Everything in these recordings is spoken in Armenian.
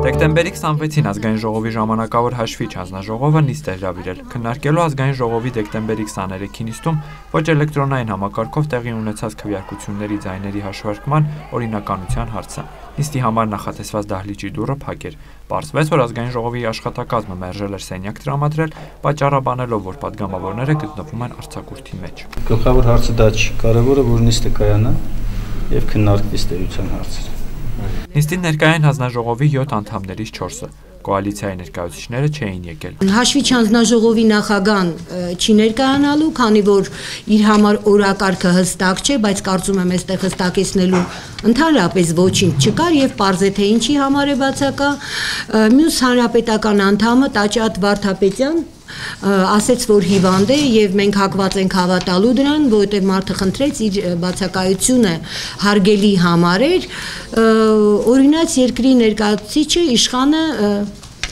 Դեկտեմբերի 26-ին ազգային ժողովի ժամանակավոր հաշվիչ հանձնաժողովը նիստ է հրավիրել, քննարկելու ազգային ժողովի դեկտեմբերի 23-ի նիստում ոչ էլեկտրոնային համակարգով տեղի ունեցած քվեարկությունների ձայների հաշվարկման օրինականության հարցը։ Նիստի համար նախատեսված դահլիճի դուռը փակ էր։ Պարզվեց, որ ազգային ժողովի աշխատակազմը մերժել էր սենյակ տրամադրել, պատճառաբանելով, որ պատգամավորները գտնվում են արձակուրդի մեջ։ Գլխավոր հարցը դա չի, կարևորը որ նիստը կայանա եւ քննարկվի ստեյության հարցերը։ Նիստին ներկայ են հանձնաժողովի 7 անդամներից 4-ը։ Կոալիցիայի ներկայացուցիչները չէին եկել։ Հաշվիչ հանձնաժողովի նախագահան չի ներկայանալու, քանի որ իր համար օրակարգը հստակ չէ, բայց կարծում եմ այստեղ հստակեցնելու ընդհանրապես ոչինչ չկար եւ պարզ է թե ինչի համար է բացակա։ Մյուս հանրապետական անդամը Տաճատ Վարդապետյան ասեց, որ հիվանդ է եւ մենք հակված ենք հավատալու դրան, որովհետեւ մարդը խնդրեց իր բացակայությունը հարգելի համարեր, օրինաց երկրի ներկայացուցիչը իշխանը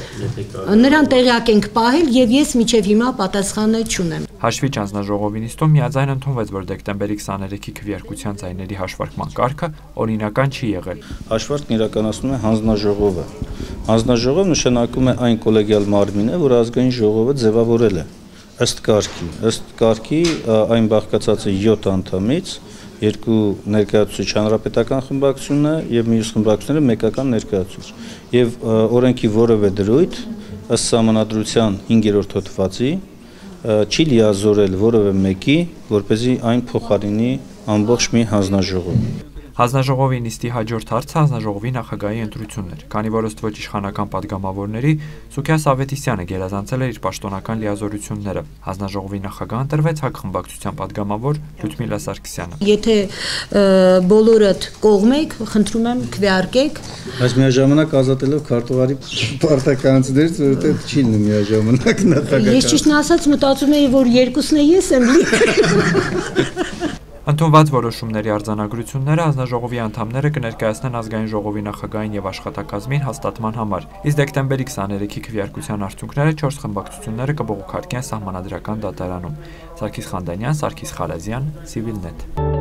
նրան տեղյակ ենք պահել եւ ես մինչեւ հիմա պատասխանը չունեմ։ Հաշվիչ հանձնաժողովի նիստում միաձայն ընդունվեց, որ դեկտեմբերի 23-ի քվեարկության ձայների հաշվարկման կարգը օրինական չի եղել։ Հաշվարկն իրականացնում է հանձնաժողովը։ Հանձնաժողովը նշանակում է այն կոլեգիալ մարմինը, որ ազգային ժողովը ձևավորել է ըստ կարգի այն բաղկացած է 7 անդամից, 2 ներկայացուցիչ հանրապետական խմբակցությունը եւ մյուս խմբակցությունները մեկական ներկայացուցիչ եւ օրենքի որևէ դրույթ ըստ սահմանադրության 5-րդ հոդվածի չի լիազորել որևէ մեկի, որպեսզի այն փոխարինի ամբողջ մի հանձնաժողով։ Հանձնաժողովի նիստի հաջորդ հարցը հանձնաժողովի նախագահի ընտրությունն էր, քանի որ ըստ ոչ իշխանական պատգամավորների Սուքիաս Ավետիսյանը գերազանցել էր իր պաշտոնական լիազորությունները։ Հանձնաժողովի նախագահ ընտրվեց ՀԱԿ խմբակցության պատգամավոր Լյուդմիլա Սարգսյանը։ Եթե բոլորդ կողմ եք, խնդրում եմ քվեարկեք։ Բայց միաժամանակ ազատելով քարտուղարի պարտականություններից, որովհետև չի լինում միաժամանակ նախագահ։ Ես ճիշտն ասած մտածում էի, որ երկուսն է ես եմ լի։ Ընդունված որոշումների արձանագրությունները հանձնաժողովի անդամները կներկայացնեն ազգային ժողովի նախագահին եւ աշխատակազմին հաստատման համար, իսկ դեկտեմբերի 23-ի քվեարկության արդյունքները 4 խմբակցությունները կբողոքարկեն սահմանադրական դատարանում։ Սարգիս Խանդանյան, Սարգիս Խարազյան, Civilnet։